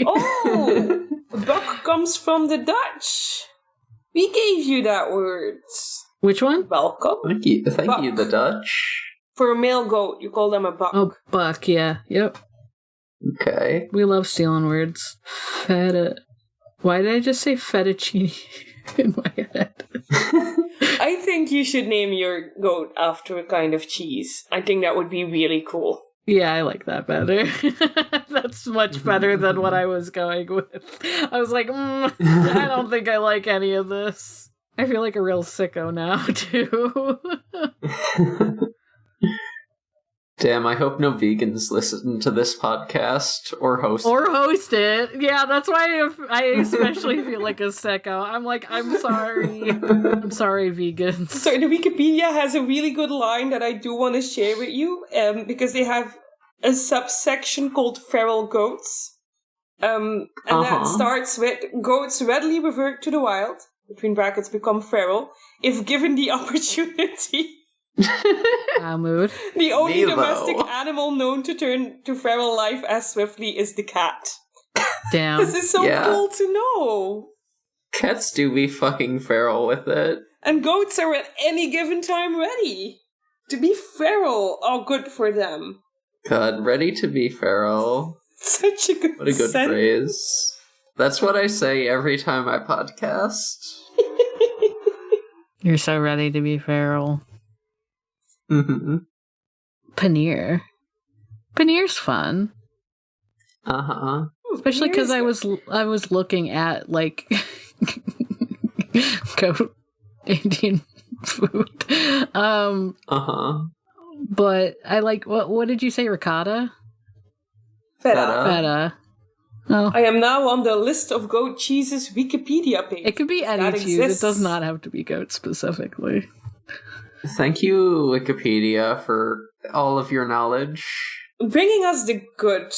Oh! Buck comes from the Dutch. We gave you that word. Which one? Welcome. Thank you, the Dutch. For a male goat, you call them a buck. Oh, buck, yeah. Yep. Okay. We love stealing words. Feta. Why did I just say fettuccine in my head? I think you should name your goat after a kind of cheese. I think that would be really cool. Yeah, I like that better. That's much better than what I was going with. I was like, I don't think I like any of this. I feel like a real sicko now, too. Damn, I hope no vegans listen to this podcast or host it. Yeah, that's why I especially feel like a sicko. I'm like, I'm sorry. I'm sorry, vegans. So the Wikipedia has a really good line that I do want to share with you, because they have a subsection called feral goats. And that starts with, goats readily revert to the wild, between brackets become feral, if given the opportunity. Mood. The only domestic animal known to turn to feral life as swiftly is the cat. Damn. This is so cool to know. Cats do be fucking feral with it. And goats are at any given time ready to be feral. Oh, good for them. God, ready to be feral. Such a good What a good sentence. phrase. That's what I say every time I podcast. You're so ready to be feral. Mm-hmm. Paneer. Paneer's fun. Uh-huh. Especially because I was looking at, like, goat Indian food. But I like, what did you say, ricotta? Feta. Oh. I am now on the list of goat cheese's Wikipedia page. It could be any cheese. It does not have to be goat specifically. Thank you, Wikipedia, for all of your knowledge. Bringing us the good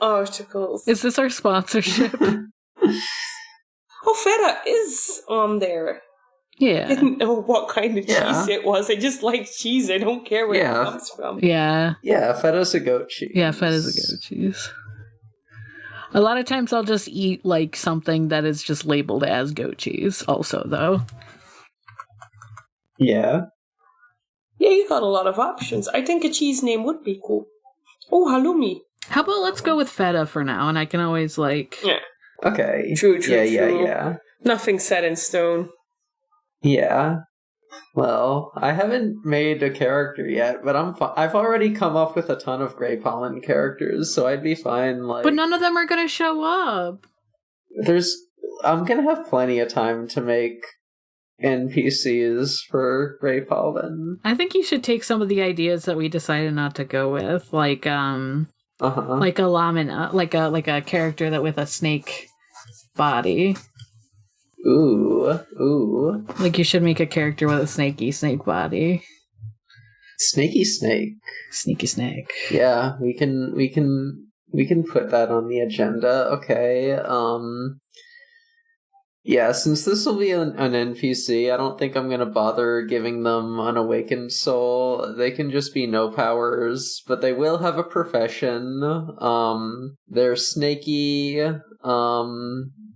articles. Is this our sponsorship? Feta is on there. Yeah. I didn't know what kind of cheese it was. I just like cheese. I don't care where it comes from. Yeah. Yeah, feta's a goat cheese. Yeah, feta's a goat cheese. A lot of times I'll just eat, like, something that is just labeled as goat cheese also, though. Yeah. Yeah, you got a lot of options. I think a cheese name would be cool. Oh, halloumi. How about let's go with feta for now, and I can always, like... Yeah. Okay. True. Yeah. Nothing set in stone. Yeah. Well, I haven't made a character yet, but I've already come up with a ton of Grey Pollen characters, so I'd be fine, like... But none of them are gonna show up. I'm gonna have plenty of time to make NPCs for Grey Pollen. I think you should take some of the ideas that we decided not to go with, like a lamina, like a character that with a snake body. Ooh. Like you should make a character with a snaky snake body. Snaky snake. Sneaky snake. Yeah, we can put that on the agenda. Okay. Yeah, since this will be an NPC, I don't think I'm gonna bother giving them an awakened soul. They can just be no powers, but they will have a profession. They're snaky.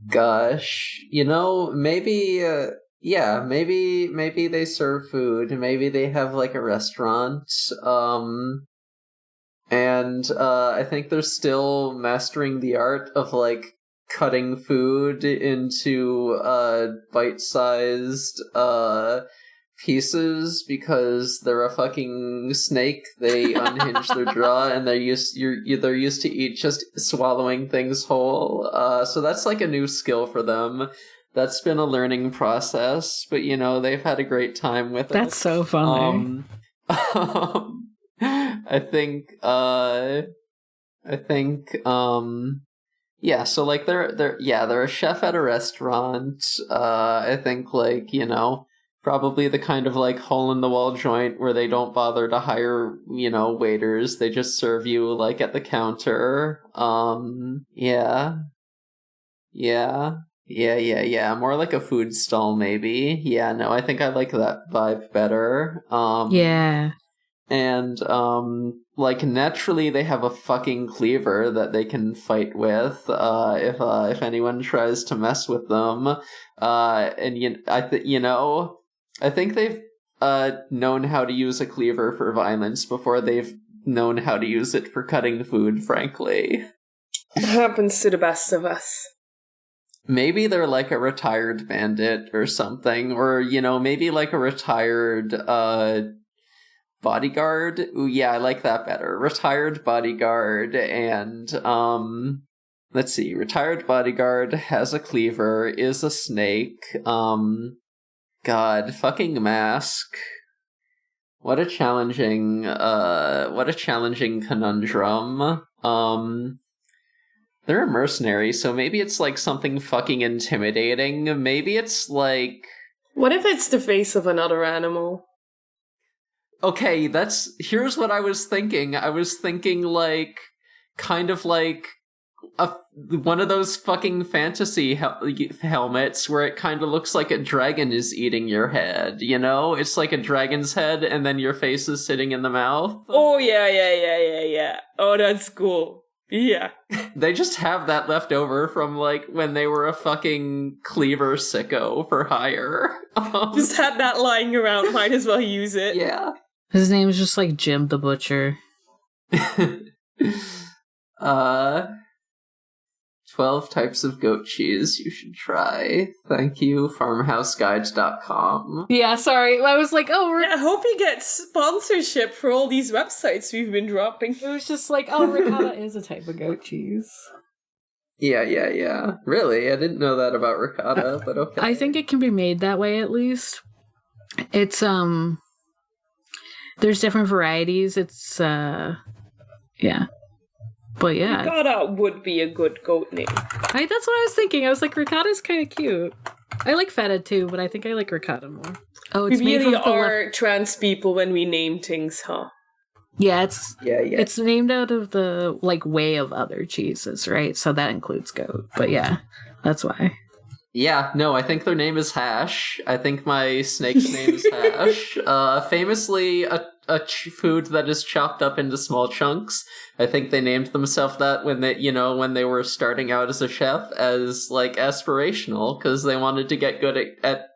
Gosh, maybe. Maybe they serve food. Maybe they have like a restaurant. And I think they're still mastering the art of like cutting food into bite-sized pieces because they're a fucking snake. They unhinge their jaw and they're used to eat just swallowing things whole. So that's like a new skill for them. That's been a learning process, but they've had a great time with it. That's so funny. I think yeah, so like they're a chef at a restaurant. I think probably the kind of like hole in the wall joint where they don't bother to hire, waiters. They just serve you like at the counter. Yeah. More like a food stall maybe. Yeah, no, I think I like that vibe better. Yeah. And, naturally they have a fucking cleaver that they can fight with, if anyone tries to mess with them. I think they've, known how to use a cleaver for violence before they've known how to use it for cutting food, frankly. It happens to the best of us. Maybe they're like a retired bandit or something, or, maybe like a retired, bodyguard. Ooh, yeah, I like that better. Retired bodyguard, and let's see. Retired bodyguard has a cleaver, is a snake. God, fucking mask. What a challenging conundrum. They're a mercenary, so maybe it's like something fucking intimidating. Maybe it's like, what if it's the face of another animal? Okay, here's what I was thinking. I was thinking like, kind of like one of those fucking fantasy helmets where it kind of looks like a dragon is eating your head, It's like a dragon's head and then your face is sitting in the mouth. Oh, yeah. Oh, that's cool. Yeah. They just have that left over from like when they were a fucking cleaver sicko for hire. Just had that lying around, might as well use it. Yeah. His name is just like Jim the Butcher. 12 types of goat cheese you should try. Thank you, farmhouseguides.com. Yeah, sorry. I was like, I hope you get sponsorship for all these websites we've been dropping. It was just like, ricotta is a type of goat cheese. Yeah. Really? I didn't know that about ricotta, but okay. I think it can be made that way, at least. It's, there's different varieties. It's, yeah. But yeah. Ricotta would be a good goat name. That's what I was thinking. I was like, ricotta's kind of cute. I like feta too, but I think I like ricotta more. Oh, it's we really are trans people when we name things, huh? Yeah, it's named out of the like way of other cheeses, right? So that includes goat. But yeah, that's why. Yeah, no, I think their name is Hash. I think my snake's name is Hash. Famously a food that is chopped up into small chunks. I think they named themselves that when they were starting out as a chef as like aspirational because they wanted to get good at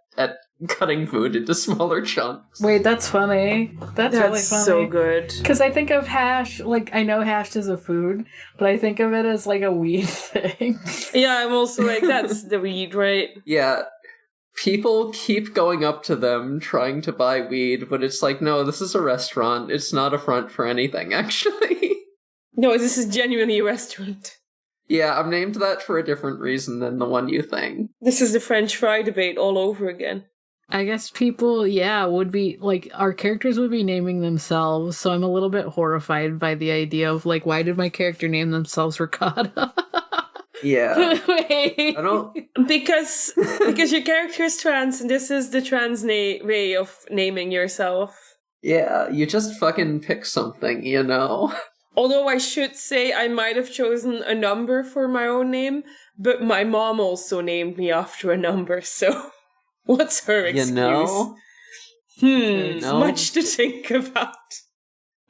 cutting food into smaller chunks. Wait, that's funny. That's really funny. So good. Because I think of hash, like, I know hash is a food, but I think of it as, like, a weed thing. Yeah, I'm also like, that's the weed, right? Yeah. People keep going up to them trying to buy weed, but it's like, no, this is a restaurant. It's not a front for anything, actually. No, this is genuinely a restaurant. Yeah, I'm named that for a different reason than the one you think. This is the French fry debate all over again. I guess people, would be, like, our characters would be naming themselves, so I'm a little bit horrified by the idea of, like, why did my character name themselves Ricotta? Yeah. Wait. I don't... Because your character is trans, and this is the trans way of naming yourself. Yeah, you just fucking pick something, you know? Although I should say I might have chosen a number for my own name, but my mom also named me after a number, so... What's her excuse? You know? Much to think about.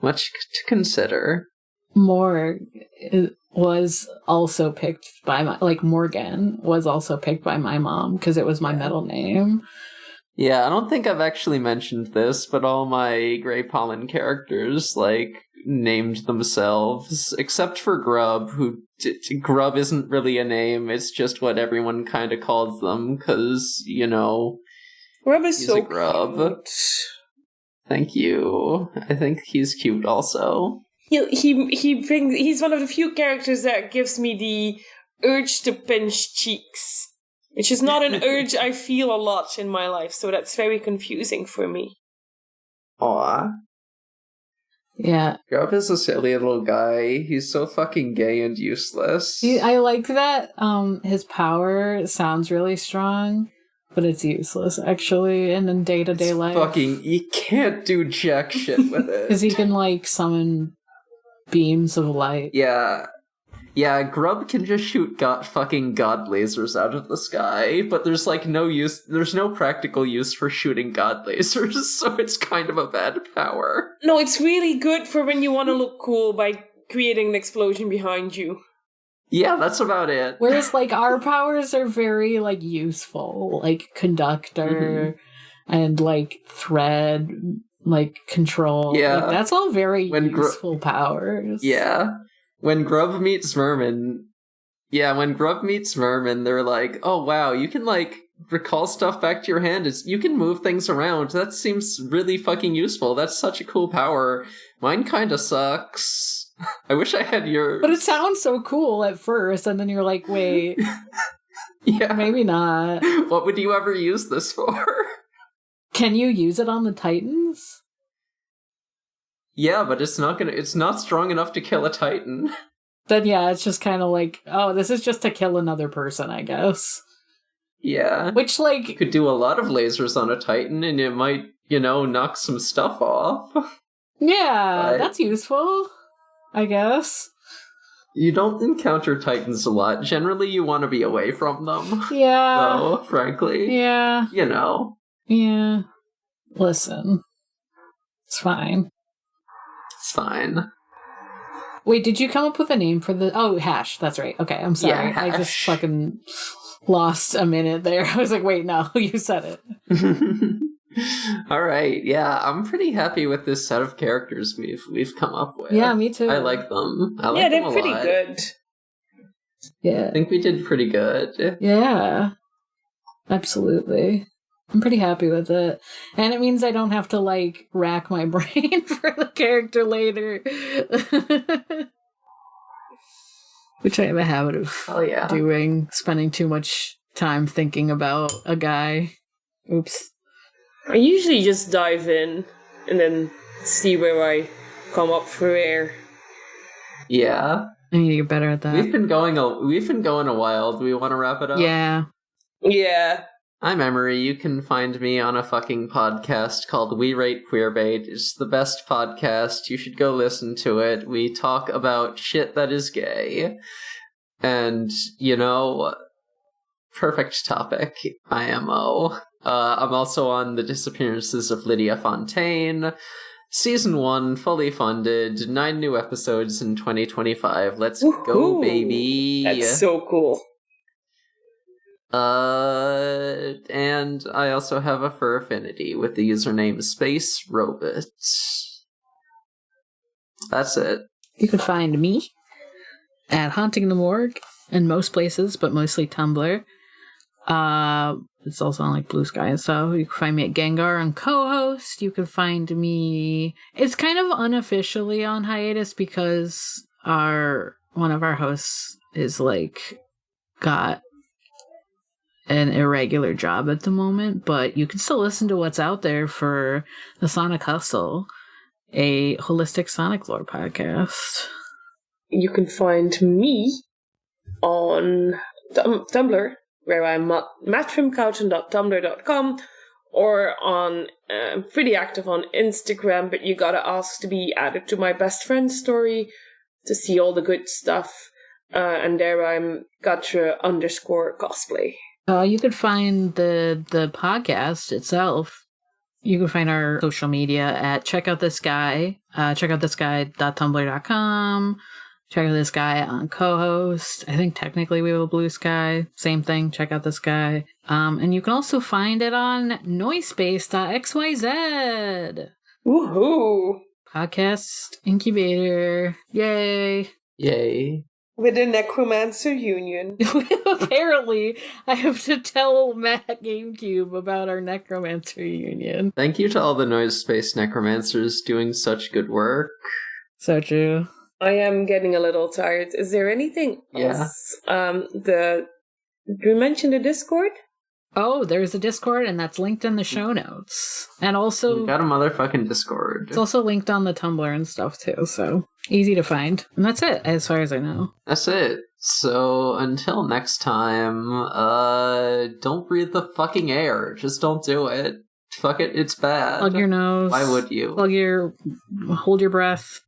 Much to consider. Morg was also picked by my... Like, Morgan was also picked by my mom, because it was my middle name. Yeah, I don't think I've actually mentioned this, but all my Grey Pollen characters, like, named themselves, except for Grub, who... Grub isn't really a name, it's just what everyone kind of calls them, because, you know... Grub is he's so a grub. cute. Thank you. I think he's cute also. He's one of the few characters that gives me the urge to pinch cheeks. Which is not an urge I feel a lot in my life, so that's very confusing for me. Aw. Yeah. Grub is a silly little guy. He's so fucking gay and useless. I like that his power sounds really strong, but it's useless, actually, and in day-to-day life. Fucking, you can't do jack shit with it. Because he can, like, summon beams of light. Yeah. Yeah, Grub can just shoot fucking god lasers out of the sky, but there's, like, there's no practical use for shooting god lasers, so it's kind of a bad power. No, it's really good for when you want to look cool by creating an explosion behind you. Yeah, that's about it. Whereas, like, our powers are very, like, useful. Like, conductor and, like, thread, like, control. Yeah. Like, that's all very useful powers. Yeah. When Grub meets Vermin, they're like, oh wow, you can, like, recall stuff back to your hand. You can move things around. That seems really fucking useful. That's such a cool power. Mine kinda sucks. I wish I had yours. But it sounds so cool at first, and then you're like, wait. Yeah. Maybe not. What would you ever use this for? Can you use it on the Titans? Yeah, but it's not strong enough to kill a Titan. Then yeah, it's just kind of like, oh, this is just to kill another person, I guess. Yeah. Which, like... You could do a lot of lasers on a Titan, and it might, knock some stuff off. Yeah, that's useful, I guess. You don't encounter Titans a lot. Generally, you want to be away from them. Yeah. Though, frankly. Yeah. Yeah. Listen. It's fine. It's fine. Wait, did you come up with a name for the... Oh, Hash. That's right. Okay, I'm sorry. Yeah, I just fucking lost a minute there. I was like, wait, no, you said it. All right. Yeah, I'm pretty happy with this set of characters we've come up with. Yeah, me too. I like them. I like yeah, them they're pretty good. Yeah. I think we did pretty good. Yeah. Absolutely. I'm pretty happy with it. And it means I don't have to, like, rack my brain for the character later. Which I have a habit of doing, spending too much time thinking about a guy. Oops. I usually just dive in and then see where I come up for air. Yeah. I need to get better at that. We've been going a while. Do we want to wrap it up? Yeah. Yeah. I'm Emory. You can find me on a fucking podcast called We Rate Queerbait. It's the best podcast. You should go listen to it. We talk about shit that is gay. And, perfect topic, IMO. I'm also on The Disappearances of Lydia Fontaine. Season 1, fully funded, 9 new episodes in 2025. Let's go, baby! That's so cool. And I also have a fur affinity with the username Space Robot. That's it. You can find me at Haunting the Morg in most places, but mostly Tumblr. It's also on like Blue Sky, so you can find me at Gengar on co-host. You can find me. It's kind of unofficially on hiatus because one of our hosts is like got an irregular job at the moment, but you can still listen to what's out there for the Sonic Hustle, a holistic Sonic lore podcast. You can find me on Tumblr, where I'm mattfromcouchen.tumblr.com, or on pretty active on Instagram, but you gotta ask to be added to my best friend story to see all the good stuff. And there I'm Gatra_cosplay. You could find the podcast itself. You can find our social media at checkoutthis_guy, checkoutthis_guy.tumblr.com. Check out this guy on co-host. I think technically we have a Blue Sky. Same thing. Check out this guy. And you can also find it on noisepace.xyz. Woohoo! Podcast incubator. Yay. Yay. With a Necromancer Union. Apparently, I have to tell Matt GameCube about our Necromancer Union. Thank you to all the Noise Space Necromancers doing such good work. So true. I am getting a little tired. Is there anything else? Did we mention the Discord? Oh, there's a Discord, and that's linked in the show notes. And also... We got a motherfucking Discord. It's also linked on the Tumblr and stuff, too, so easy to find. And that's it, as far as I know. That's it. So, until next time, don't breathe the fucking air. Just don't do it. Fuck it, it's bad. Plug your nose. Why would you? Hold your breath.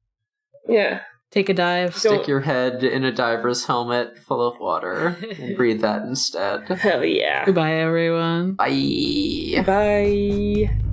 Yeah. Take a dive. Stick your head in a diver's helmet full of water and breathe that instead. Hell yeah. Goodbye, everyone. Bye. Bye.